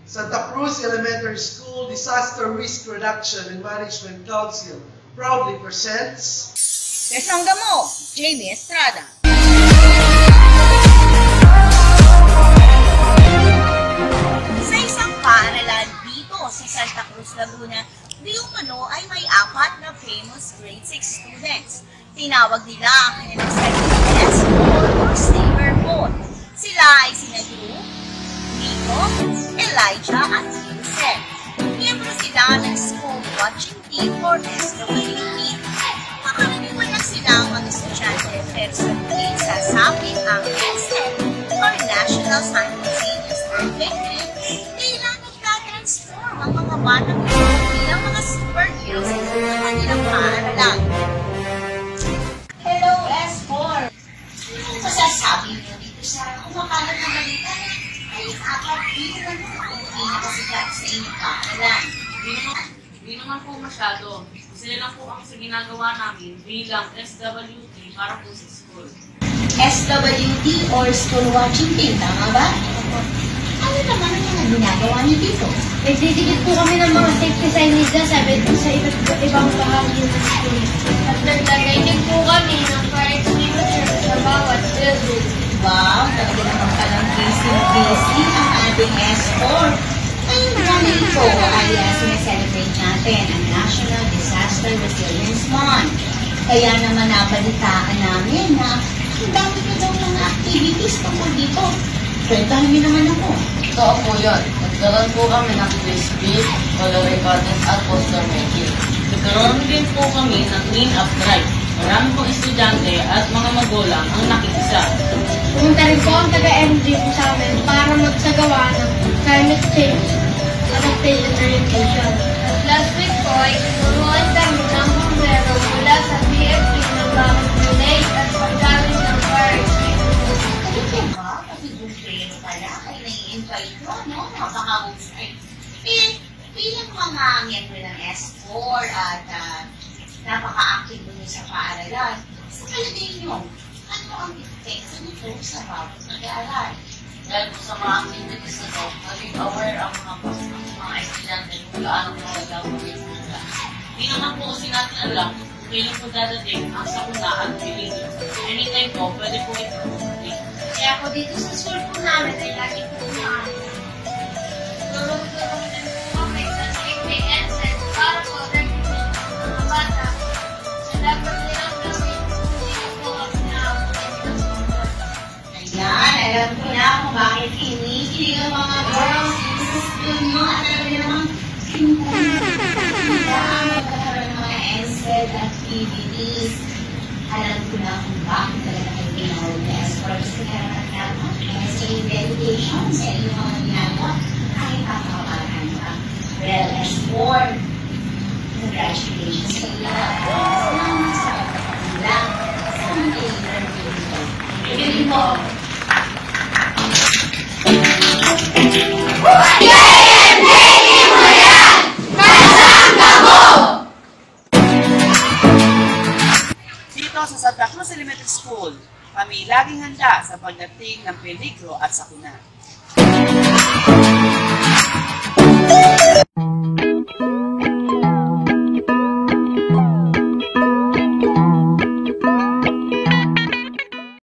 Santa Cruz Elementary School Disaster Risk Reduction and Management Council proudly presents Kasangamo, Jamie Estrada. Sa isang paaralan dito sa Santa Cruz, Laguna, di umano ay may 4 na famous grade 6 students. Tinawag nila ang kanilang certificates or Saberphone. Sila ay sina Drew, Nico, Elijah at Vincent. Miyembro sila ng school watching team for SWP. Makaraniwan lang sila ang mga estudyante pero sa tuwing sasapit ang NSED or National Simultaneous Earthquake, tila nagka-transform ang mga batang ito bilang mga superheroes sa kanilang paaralan. Hello, S4! Ano masasabi niyo dito sa kumakalat na balita na ay 4 dito na ang pinakasikat sa inyong paaralan? Hindi naman po masyado. Sila lang po ang ginagawa namin bilang SWT para po sa school. SWT or School Watching Team, tama ba? Ano naman ang mga ginagawa niyo dito? Nagdidikit po kami ng mga safety signage na sabi sa ibang bahagi ng school. At naglagay din po kami ng fire extinguisher sa bawat building. Wow, talaga naman palang busy ang ating S4. Ngayong marami ito ay sineselebrate natin ang National Disaster Resilience Month. Kaya naman nabalitaan namin na ang dami na daw mga activities tungkol dito. Kwentahan niyo naman ako. Totoo po yun. Nagkaroon po kami ng quiz, coloring contest at poster making. Nagkaroon din po kami ng clean-up drive. Marami pong estudyante at mga magulang ang nakikisa. Pumunta rin po ang taga-MD sa amin para magsagawa ng climate change adaptation orientation. At last week po ay turuan kami ng bumbero mula sa BFP ng gamit grenade at paggamit ng fire extinguisher. Kaya ba? Kasi bumbero pala ay nai-invite ko, no? Napaka-husay. Bilang mga miyembro ng S4 at napaka-active mo sa paaralan, sa palagay nyo, ano ang epekto nito sa bawat mag-aaral? Dahil po sa mga activities na ito, maging aware ang mga estudyante kung gaano mahalaga ang mga nila. Hindi naman po kasi natin alam kung kailan po dadating ang sakuna at piling. Anytime po, pwede po ito. Kaya po dito sa school po namin ay lagi po namin. Tulong din po kami sa safety and set para po rin po mga bata. Sa dapat nilang gawin, hindi po kami Ayan, alam ko na kung bakit kinikilig ang mga girls sa school mo at alam namang magkakaroon ng mga NSED activities. Alam ko na kung bakit talaga kayo pinawag na S4 kasi karaman naman sa dedication sa inyong mga ginagawa kahit papakabahan pa. Well, S4, congratulations sa iyo. Salamat sa pagkakalang sa mga interview dito. Ibigin mo. Dito sa Santa Cruz Elementary School, kami laging handa sa pagdating ng peligro at sakuna.